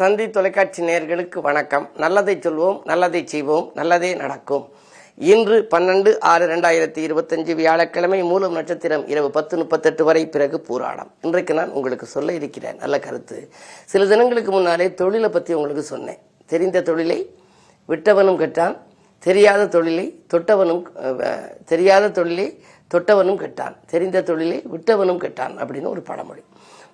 தந்தி தொலைக்காட்சி நேயர்களுக்கு வணக்கம். நல்லதை சொல்வோம், நல்லதை செய்வோம், நல்லதே நடக்கும். இன்று 12/6/2025 வியாழக்கிழமை, மூலம் நட்சத்திரம் இரவு 10:38 வரை, பிறகு பூராடம். இன்றைக்கு நான் உங்களுக்கு சொல்ல இருக்கிறேன் நல்ல கருத்து. சில தினங்களுக்கு முன்னாலே தொழிலை பற்றி உங்களுக்கு சொன்னேன். தெரிந்த தொழிலை விட்டவனும் கெட்டான், தெரியாத தொழிலை தொட்டவனும் கெட்டான், தெரிந்த தொழிலை விட்டவனும் கெட்டான் அப்படின்னு ஒரு பழமொழி.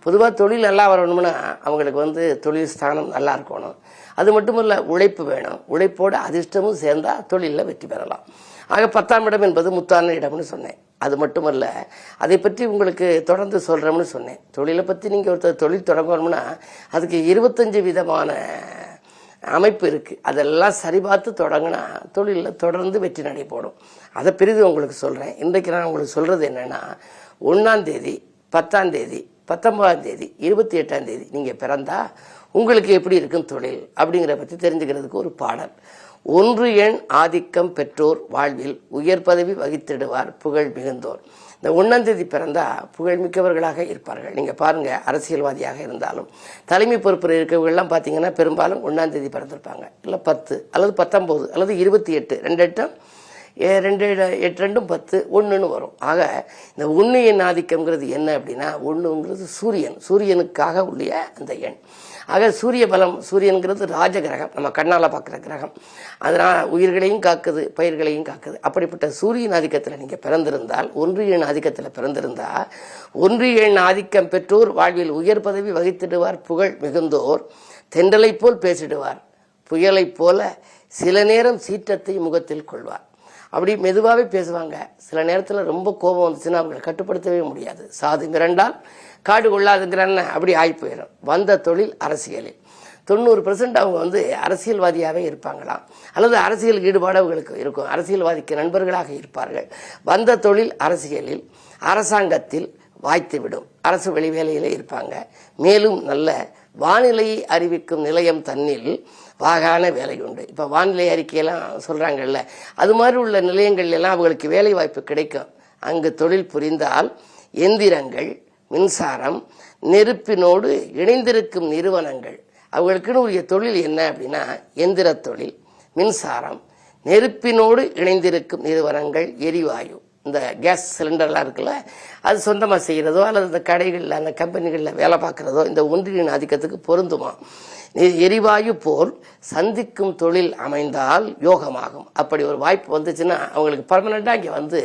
பொதுவாக தொழில் நல்லா வரணும்னா அவங்களுக்கு தொழில் ஸ்தானம் நல்லா இருக்கணும். அது மட்டும் இல்லை, உழைப்பு வேணும். உழைப்போடு அதிர்ஷ்டமும் சேர்ந்தால் தொழிலில் வெற்றி பெறலாம். ஆக 10ஆம் இடம் என்பது முத்தான இடம்னு சொன்னேன். அது மட்டுமல்ல, அதை பற்றி உங்களுக்கு தொடர்ந்து சொல்கிறோம்னு சொன்னேன். தொழிலை பற்றி நீங்கள் ஒருத்தர் தொழில் தொடங்கணும்னா அதுக்கு 25 விதமான அமைப்பு இருக்குது. அதெல்லாம் சரிபார்த்து தொடங்கினா தொழிலில் தொடர்ந்து வெற்றி நடைபோடும். அதை பிரிது உங்களுக்கு சொல்கிறேன். இன்றைக்கு நான் உங்களுக்கு சொல்கிறது என்னென்னா, 1ஆம் தேதி, 10ஆம் தேதி, 19ஆம் தேதி, 28ஆம் தேதி நீங்கள் பிறந்தா உங்களுக்கு எப்படி இருக்கும் தொழில் அப்படிங்கிற பற்றி தெரிஞ்சுக்கிறதுக்கு ஒரு பாடல். 1 எண் ஆதிக்கம் பெற்றோர் வாழ்வில் உயர் பதவி வகித்திடுவார் புகழ் மிகுந்தோர். இந்த 1ஆம் தேதி பிறந்தா புகழ் மிக்கவர்களாக இருப்பார்கள். நீங்கள் பாருங்கள், அரசியல்வாதியாக இருந்தாலும் தலைமை பொறுப்பில் இருக்கிறவர்கள்லாம் பார்த்தீங்கன்னா பெரும்பாலும் 1ஆம் தேதி பிறந்திருப்பாங்க. இல்லை 10 அல்லது 19 அல்லது 28, 2 8 10 1ன்னு வரும். ஆக இந்த 1 எண் ஆதிக்கம்ங்கிறது என்ன அப்படின்னா, 1ங்கிறது சூரியனுக்காக உள்ள அந்த எண். ஆக சூரிய பலம், சூரியன்கிறது ராஜகிரகம், நம்ம கண்ணால் பார்க்குற கிரகம். அதனால் உயிர்களையும் காக்குது, பயிர்களையும் காக்குது. அப்படிப்பட்ட சூரியன் ஆதிக்கத்தில் நீங்கள் பிறந்திருந்தால், 1 எண் ஆதிக்கத்தில் பிறந்திருந்தால், 1 எண் ஆதிக்கம் பெற்றோர் வாழ்வில் உயர் பதவி வகித்திடுவார் புகழ் மிகுந்தோர், தென்றலை போல் பேசிடுவார் புயலை போல சில நேரம் சீற்றத்தை முகத்தில் கொள்வார். அப்படி மெதுவாகவே பேசுவாங்க. சில நேரத்தில் ரொம்ப கோபம் வந்துச்சுன்னா அவங்களை கட்டுப்படுத்தவே முடியாது. சாது மிரண்டால் காடு கொள்ளாதுங்கிறான்னு அப்படி ஆகி போயிடும். வந்த தொழில் அரசியலில் 90% அவங்க அரசியல்வாதியாகவே இருப்பாங்களாம், அல்லது அரசியல் ஈடுபாடு அவங்களுக்கு இருக்கும். அரசியல்வாதிக்கு நண்பர்களாக இருப்பார்கள். வந்த தொழில் அரசியலில், அரசாங்கத்தில் வாய்த்துவிடும். அரசு வெளி வேலையிலே இருப்பாங்க. மேலும் நல்ல வானிலையை அறிவிக்கும் நிலையம் தன்னில் வாகான வேலை உண்டு. இப்போ வானிலை அறிக்கையெல்லாம் சொல்கிறாங்கல்ல, அது மாதிரி உள்ள நிலையங்கள்லாம் அவங்களுக்கு வேலை வாய்ப்பு கிடைக்கும். அங்கு தொழில் புரிந்தால் எந்திரங்கள், மின்சாரம், நெருப்பினோடு இணைந்திருக்கும் நிறுவனங்கள். அவங்களுக்குன்னு உரிய தொழில் என்ன அப்படின்னா, எந்திர தொழில், மின்சாரம், நெருப்பினோடு இணைந்திருக்கும் நிறுவனங்கள், எரிவாயு. இந்த கேஸ் சிலிண்டர்லாம் இருக்குல்ல, அது சொந்தமாக செய்கிறதோ அல்லது இந்த கடைகளில் அந்த கம்பெனிகளில் வேலை பார்க்குறதோ இந்த 1 எண் ஆதிக்கத்துக்கு பொருந்துமா. எரிவாயு போல் சந்திக்கும் தொழில் அமைந்தால் யோகமாகும். அப்படி ஒரு வாய்ப்பு வந்துச்சுன்னா அவங்களுக்கு பர்மனெண்ட்டாக இங்கே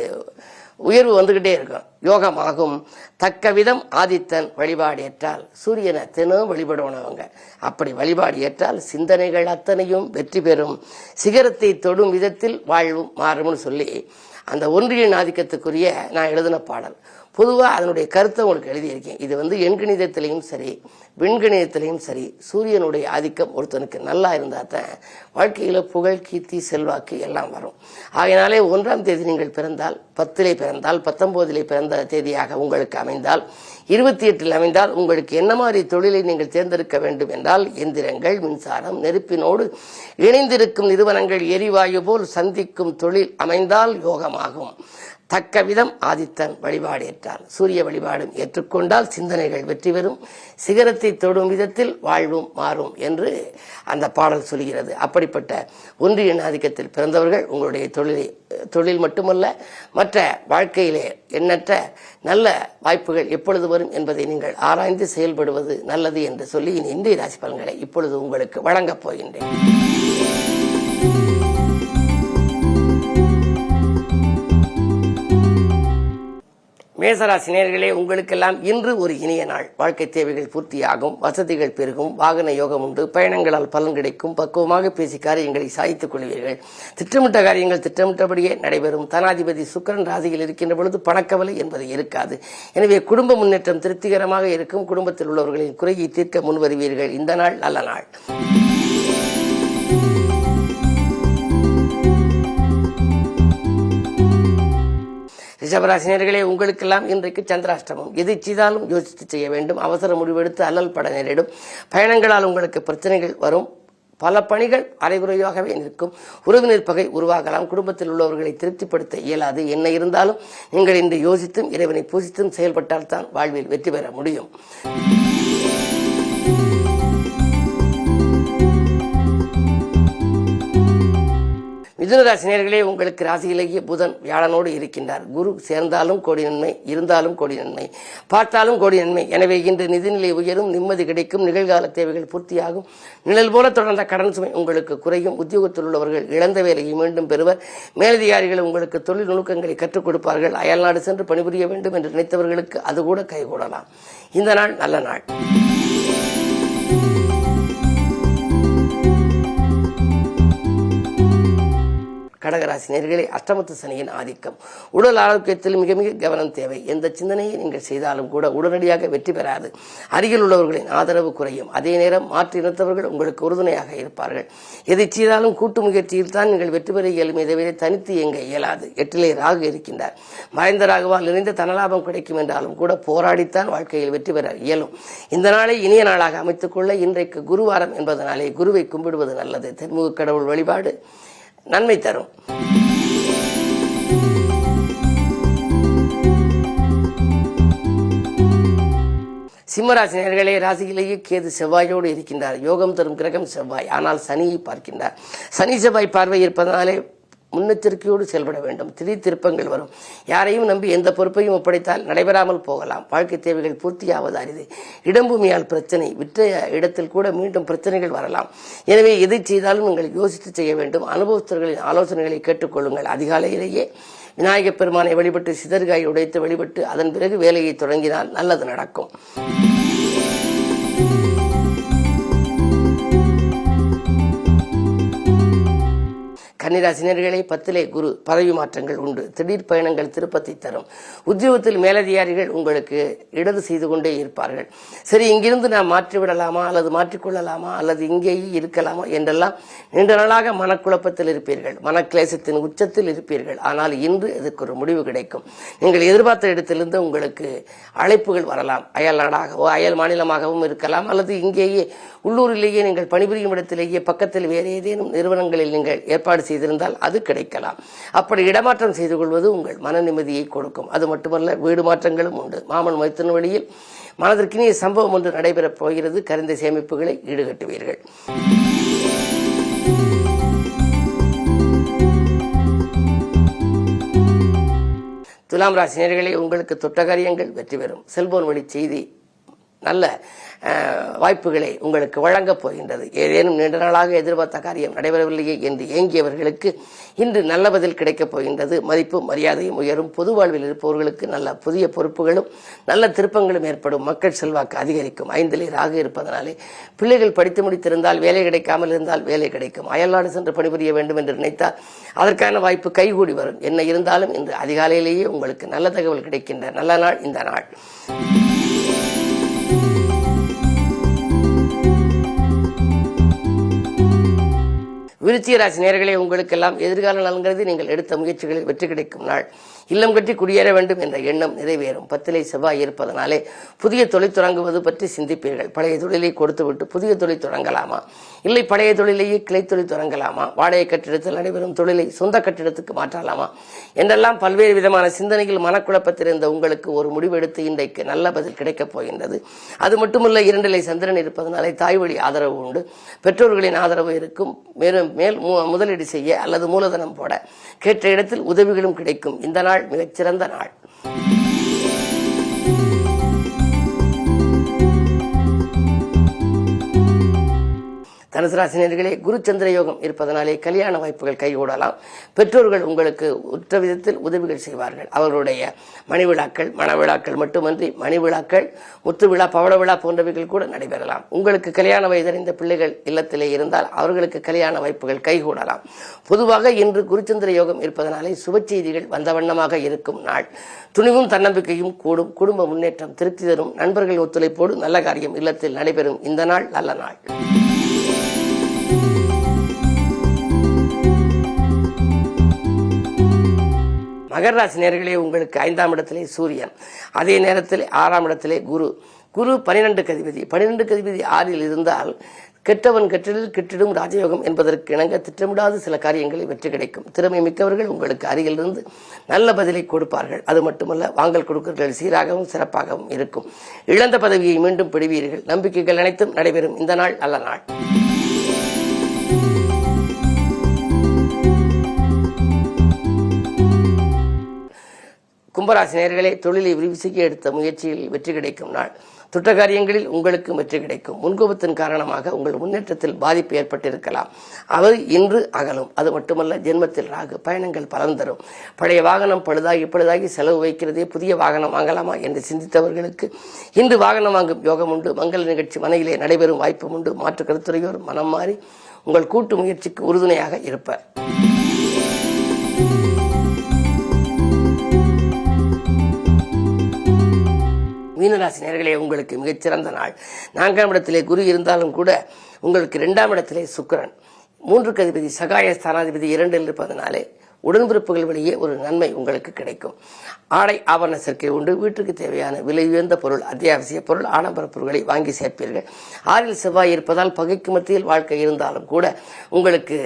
உயர்வு வந்துக்கிட்டே இருக்கும், யோகமாகும். தக்க விதம் ஆதித்தன் வழிபாடு ஏற்றால், சூரியனை தினம் வழிபடுவனவங்க. அப்படி வழிபாடு ஏற்றால் சிந்தனைகள் அத்தனையும் வெற்றி பெறும், சிகரத்தை தொடும் விதத்தில் வாழ்வும் மாறும்னு சொல்லி அந்த 1 எண் ஆதிக்கத்துக்குரிய நான் எழுதின பாடல். பொதுவாக அதனுடைய கருத்தை உங்களுக்கு எழுதியிருக்கேன். இது எண்கணிதத்திலையும் சரி, விண்கணிதத்திலையும் சரி, சூரியனுடைய ஆதிக்கம் ஒருத்தனுக்கு நல்லா இருந்தால் தான் வாழ்க்கையில் புகழ், கீர்த்தி, செல்வாக்கு எல்லாம் வரும். ஆகையினாலே 1ஆம் தேதி நீங்கள் பிறந்தால், 10லே பிறந்தால், 19லே பிறந்த தேதியாக உங்களுக்கு அமைந்தால், 28ல் அமைந்தால், உங்களுக்கு என்ன மாதிரி தொழிலை நீங்கள் தேர்ந்தெடுக்க வேண்டும் என்றால், எந்திரங்கள், மின்சாரம், நெருப்பினோடு இணைந்திருக்கும் நிறுவனங்கள், எரிவாயு போல் சந்திக்கும் தொழில் அமைந்தால் யோகமாகும். தக்க விதம் ஆதித்தன் வழிபாடு ஏற்றால், சூரிய வழிபாடும் ஏற்றுக்கொண்டால் சிந்தனைகள் வெற்றி பெறும், சிகரத்தை தொடும் விதத்தில் வாழ்வும் மாறும் என்று அந்த பாடல் சொல்கிறது. அப்படிப்பட்ட 1 எண் ஆதிக்கத்தில் பிறந்தவர்கள் உங்களுடைய தொழில் மட்டுமல்ல, மற்ற வாழ்க்கையிலே எண்ணற்ற நல்ல வாய்ப்புகள் எப்பொழுது வரும் என்பதை நீங்கள் ஆராய்ந்து செயல்படுவது நல்லது என்று சொல்லி இன்றைய ராசி பலன்களை இப்பொழுது உங்களுக்கு வழங்கப் போகின்றேன். மேசராசி நேயர்களே, உங்களுக்கெல்லாம் இன்று ஒரு இனிய நாள். வாழ்க்கை தேவைகள் பூர்த்தியாகும், வசதிகள் பெருகும், வாகன யோகம் உண்டு, பயணங்களால் பலன் கிடைக்கும், பக்குவமாக பேசி காரியங்களை சாய்த்துக் கொள்வீர்கள், திட்டமிட்ட காரியங்கள் திட்டமிட்டபடியே நடைபெறும். தனாதிபதி சுக்கிரன் ராசியில் இருக்கின்ற பொழுது பணக்கவலை என்பது இருக்காது. எனவே குடும்ப முன்னேற்றம் திருப்திகரமாக இருக்கும். குடும்பத்தில் உள்ளவர்களின் குறையை தீர்க்க முன்வருவீர்கள். இந்த நாள் நல்ல நாள். ரிஷபராசினியர்களே, உங்களுக்கெல்லாம் இன்றைக்கு சந்திராஷ்டமம். எது செய்தாலும் யோசித்து செய்ய வேண்டும். அவசர முடிவெடுத்து அல்லல் பட நேரிடும். பயணங்களால் உங்களுக்கு பிரச்சனைகள் வரும். பல பணிகள் அரைகுறையாகவே நிற்கும். உறவினர் பகை உருவாகலாம். குடும்பத்தில் உள்ளவர்களை திருப்திப்படுத்த இயலாது. என்ன இருந்தாலும் நீங்கள் இன்று யோசித்தும் இறைவனை பூசித்தும் செயல்பட்டால் தான் வாழ்வில் வெற்றி பெற முடியும். மிதுனராசி நேயர்களே, உங்களுக்கு ராசியிலேயே புதன் வியாழனோடு இருக்கின்றார். குரு சேர்ந்தாலும் கோடி நன்மை, இருந்தாலும் கோடி நன்மை, பார்த்தாலும் கோடி நன்மை. எனவே இன்று நிதிநிலை உயரும், நிம்மதி கிடைக்கும், நிகழ்கால தேவைகள் பூர்த்தியாகும், நிழல் போல தொடர்ந்த கடன் சுமை உங்களுக்கு குறையும், உத்தியோகத்தில் உள்ளவர்கள் இழந்த வேலையை மீண்டும் பெறுவர், மேலதிகாரிகள் உங்களுக்கு தொழில் நுணுக்கங்களை கற்றுக் கொடுப்பார்கள், அயல்நாடு சென்று பணிபுரிய வேண்டும் என்று நினைத்தவர்களுக்கு அது கூட கைகூடலாம். இந்த நாள் நல்ல நாள். கடகராசி நேயர்களே, அஷ்டமத்து சனியின் ஆதிக்கம். உடல் ஆரோக்கியத்தில் மிக மிக கவனம் தேவை. எந்த சிந்தனையை நீங்கள் செய்தாலும் கூட உடனடியாக வெற்றி பெறாது. அருகில் உள்ளவர்களின் ஆதரவு குறையும். அதே நேரம் மாற்றி இனத்தவர்கள் உங்களுக்கு உறுதுணையாக இருப்பார்கள். எதை செய்தாலும் கூட்டு முயற்சியில் தான் நீங்கள் வெற்றி பெற இயலுமே தவிர தனித்து இயங்க இயலாது. 8லே ராகு இருக்கின்றார். மறைந்த ராகுவால் நிறைந்த தனலாபம் கிடைக்கும் என்றாலும் கூட போராடித்தான் வாழ்க்கையில் வெற்றி பெற இயலும். இந்த நாளை இனிய நாளாக அமைத்துக் கொள்ள இன்றைக்கு குருவாரம் என்பதனாலே குருவை கும்பிடுவது நல்லது. தென்முக கடவுள் வழிபாடு நன்மை தரும். சிம்மராசி நேயர்களே, ராசியிலேயே கேது செவ்வாயோடு இருக்கின்றார். யோகம் தரும் கிரகம் செவ்வாய், ஆனால் சனியை பார்க்கின்றார். சனி செவ்வாய் பார்வை இருப்பதனாலே முன்னெச்சரிக்கையோடு செயல்பட வேண்டும். திடீர் திருப்பங்கள் வரும். யாரையும் நம்பி எந்த பொறுப்பையும் ஒப்படைத்தால் நடைபெறாமல் போகலாம். வாழ்க்கை தேவைகள் பூர்த்தியாவது அரிது. இடம்பூமியால் பிரச்சனை, விற்ற இடத்தில் கூட மீண்டும் பிரச்சனைகள் வரலாம். எனவே எதை செய்தாலும் நீங்கள் யோசித்து செய்ய வேண்டும். அனுபவஸ்தர்களின் ஆலோசனைகளை கேட்டுக்கொள்ளுங்கள். அதிகாலையிலேயே விநாயகப் பெருமானை வழிபட்டு சிதறுகாய் உடைத்து வழிபட்டு அதன் பிறகு வேலையை தொடங்கினால் நல்லது நடக்கும். கன்னிராசினியர்களே, 10லே குரு, பதவி மாற்றங்கள் உண்டு. திடீர் பயணங்கள் திருப்பத்தை தரும். உத்தியோகத்தில் மேலதிகாரிகள் உங்களுக்கு இடது செய்து கொண்டே இருப்பார்கள். சரி, இங்கிருந்து நாம் மாற்றிவிடலாமா அல்லது மாற்றிக்கொள்ளலாமா அல்லது இங்கேயே இருக்கலாமா என்றெல்லாம் நீண்ட நாளாக மனக்குழப்பத்தில் இருப்பீர்கள். மனக்லேசத்தின் உச்சத்தில் இருப்பீர்கள். ஆனால் இன்று இதற்கு ஒரு முடிவு கிடைக்கும். நீங்கள் எதிர்பார்த்த இடத்திலிருந்து உங்களுக்கு அழைப்புகள் வரலாம். அயல் நாடாகவோ அயல் மாநிலமாகவும் இருக்கலாம், அல்லது இங்கேயே உள்ளூரிலேயே நீங்கள் பணிபுரியும் இடத்திலேயே பக்கத்தில் வேறு ஏதேனும் நிறுவனங்களில் நீங்கள் ஏற்பாடு செய்திருந்தால் அது கிடைக்கலாம். அப்படி இடமாற்றம் செய்து கொள்வது உங்கள் மன நிம்மதியை கொடுக்கும். அது மட்டுமல்ல, வீடு மாற்றங்களும் உண்டு. மாமன் மைத்தின் வழியில் மனதிற்கினிய சம்பவம் ஒன்று நடைபெறப் போகிறது. கரிந்த சேமிப்புகளை ஈடுகட்டுவீர்கள். துலாம் ராசி நேயர்களே, உங்களுக்கு தொட்ட காரியங்கள் வெற்றி பெறும். செல்போன் வழி செய்தி நல்ல வாய்ப்புகளை உங்களுக்கு வழங்கப் போகின்றது. ஏதேனும் நீண்ட நாளாக எதிர்பார்த்த காரியம் நடைபெறவில்லையே என்று ஏங்கியவர்களுக்கு இன்று நல்ல பதில் கிடைக்கப் போகின்றது. மதிப்பும் மரியாதையும் உயரும். பொது வாழ்வில் இருப்பவர்களுக்கு நல்ல புதிய பொறுப்புகளும் நல்ல திருப்பங்களும் ஏற்படும். மக்கள் செல்வாக்கு அதிகரிக்கும். 5லே ராகு இருப்பதனாலே பிள்ளைகள் படித்து முடித்திருந்தால் வேலை கிடைக்காமல் இருந்தால் வேலை கிடைக்கும். அயல்நாடு சென்று பணிபுரிய வேண்டும் என்று நினைத்தால் அதற்கான வாய்ப்பு கைகூடி வரும். என்ன இருந்தாலும் இன்று அதிகாலையிலேயே உங்களுக்கு நல்ல தகவல் கிடைக்கின்ற நல்ல நாள் இந்த நாள். விருச்சிக ராசி நேயர்களே, உங்களுக்கெல்லாம் எதிர்கால நலங்கிறது நீங்கள் எடுத்த முயற்சிகளில் வெற்றி கிடைக்கும் நாள். இல்லம் கட்டி குடியேற வேண்டும் என்ற எண்ணம் நிறைவேறும். 10லே செவ்வாய் இருப்பதனாலே புதிய தொழில் தொடங்குவது பற்றி சிந்திப்பீர்கள். பழைய தொழிலை கொடுத்துவிட்டு புதிய தொழில் தொடங்கலாமா, இல்லை பழைய தொழிலேயே கிளை தொழில் தொடங்கலாமா, வாடகை கட்டிடத்தில் நடைபெறும் தொழிலை சொந்த கட்டிடத்துக்கு மாற்றலாமா என்றெல்லாம் பல்வேறு விதமான சிந்தனைகள் மனக்குழப்பத்தில் இருந்த உங்களுக்கு ஒரு முடிவெடுத்து இன்றைக்கு நல்ல பதில் கிடைக்கப் போகின்றது. அது மட்டுமல்ல, 2லே சந்திரன் இருப்பதனாலே தாய் வழி ஆதரவு உண்டு. பெற்றோர்களின் ஆதரவு இருக்கும். மேல் முதலீடு செய்ய அல்லது மூலதனம் போட கேட்ட இடத்தில் உதவிகளும் கிடைக்கும். இந்த நாள் மிகச்சிறந்த நாள். தனுசு ராசி நேயர்களே, குரு சந்திர யோகம் இருப்பதனாலே கல்யாண வாய்ப்புகள் கைகூடலாம். பெற்றோர்கள் உங்களுக்கு உற்ற விதத்தில் உதவிகள் செய்வார்கள். அவர்களுடைய மணி விழாக்கள், மணவிழாக்கள் மட்டுமன்றி மணி விழாக்கள், முத்து விழா, பவள விழா போன்றவைகள் கூட நடைபெறலாம். உங்களுக்கு கல்யாண வயதறிந்த பிள்ளைகள் இல்லத்திலே இருந்தால் அவர்களுக்கு கல்யாண வாய்ப்புகள் கைகூடலாம். பொதுவாக இன்று குருச்சந்திர யோகம் இருப்பதனாலே சுப செய்திகள் வந்த வண்ணமாக இருக்கும் நாள். துணிவும் தன்னம்பிக்கையும் கூடும். குடும்ப முன்னேற்றம் திருப்தி தரும். நண்பர்கள் ஒத்துழைப்போடு நல்ல காரியம் இல்லத்தில் நடைபெறும். இந்த நாள் நல்ல நாள். மகர ராசி நேயர்களே, உங்களுக்கு 5ஆம் இடத்திலே சூரியன், அதே நேரத்திலே 6ஆம் இடத்திலே குரு, குரு 12ல் இருக்கிறார். 12க்கு அதிபதி 6ல் இருக்கிறார். 6ல் இருப்பதனாலே குடும்பத்தில் நல்ல காரியங்கள் நடக்கும். குடும்ப முன்னேற்றம் திருப்தி தரும். நண்பர்கள் ஒத்துழைப்போடு நல்ல காரியம் இல்லத்தில் நடைபெறும். இந்த நாள் நல்ல நாள். மகர ராசி நேயர்களே, உங்களுக்கு 5ஆம் இடத்திலே சூரியன், அதே நேரத்தில் 6ஆம் இடத்திலே குரு, குரு 12க்கு அதிபதி. 12க்கு அதிபதி 6ல் இருந்தால் கெட்டவன் கெட்டலில் கெட்டிடும் ராஜயோகம் என்பதற்கு இணங்க திட்டமிடாத சில காரியங்களில் வெற்றி கிடைக்கும். திறமை மிக்கவர்கள் உங்களுக்கு அருகிலிருந்து நல்ல பதிலை கொடுப்பார்கள். அது மட்டுமல்ல, வாங்கல் கொடுக்கல்கள் சீராகவும் சிறப்பாகவும் இருக்கும். இழந்த பதவியை மீண்டும் பெறுவீர்கள். நம்பிக்கைகள் அனைத்தும் நடைபெறும். இந்த நாள் நல்ல நாள். கும்பராசி நேயர்களே, தொழிலை விரிவு செய்ய எடுத்த முயற்சியில் வெற்றி கிடைக்கும் நாள். துட்ட காரியங்களில் உங்களுக்கு வெற்றி கிடைக்கும். முன்கோபத்தின் காரணமாக உங்கள் முன்னேற்றத்தில் பாதிப்பு ஏற்பட்டிருக்கலாம். அவை இன்று அகலும். அது மட்டுமல்ல, ஜென்மத்தில் ராகு, பயணங்கள் பலன் தரும். பழைய வாகனம் பழுதாகி செலவு வைக்கிறதே புதிய வாகனம் வாங்கலாமா என்று சிந்தித்தவர்களுக்கு இன்று வாகனம் வாங்கும் யோகம் உண்டு. மங்கள நிகழ்ச்சி மனையிலே நடைபெறும் வாய்ப்பும் உண்டு. மாற்று கருத்துரையோர் மனம் மாறி உங்கள் கூட்டு முயற்சிக்கு உறுதுணையாக இருப்பர். மீனராசி நேயர்களே, உங்களுக்கு மிகச்சிறந்த நாள். 4ஆம் இடத்திலே குரு இருந்தாலும் கூட உங்களுக்கு 2ஆம் இடத்திலே சுக்கிரன், 3க்கு அதிபதி சகாய ஸ்தானாதிபதி 2ல் இருப்பதனாலே உடன்பிறப்புகள் வழியே ஒரு நன்மை உங்களுக்கு கிடைக்கும். ஆடை ஆபரண சேர்க்கை உண்டு. வீட்டுக்கு தேவையான விலை உயர்ந்த பொருள், அத்தியாவசிய பொருள், ஆடம்பர பொருட்களை வாங்கி சேர்ப்பீர்கள். 6ல் செவ்வாய் இருப்பதால் பகைக்கு மத்தியில் வாழ்க்கை இருந்தாலும் கூட உங்களுக்கு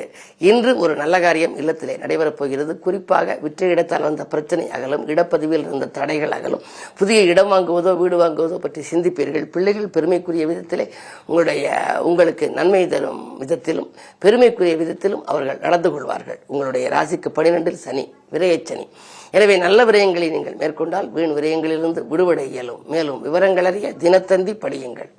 இன்று ஒரு நல்ல காரியம் இல்லத்திலே நடைபெறப் போகிறது. குறிப்பாக விற்ற இடத்தால் வந்த பிரச்சனை அகலும். இடப்பதிவில் இருந்த தடைகள் அகலும். புதிய இடம் வாங்குவதோ வீடு வாங்குவதோ பற்றி சிந்திப்பீர்கள். பிள்ளைகள் பெருமைக்குரிய விதத்திலே உங்களுக்கு நன்மை தரும் விதத்திலும் பெருமைக்குரிய விதத்திலும் அவர்கள் நடந்து கொள்வார்கள். உங்களுடைய ராசிக்கு 12ல் சனி, விரயச்சனி. எனவே நல்ல விரயங்களை நீங்கள் மேற்கொண்டால் வீண் விரயங்களிலிருந்து விடுபட இயலும். மேலும் விவரங்கள் அறிய தினத்தந்தி படியுங்கள்.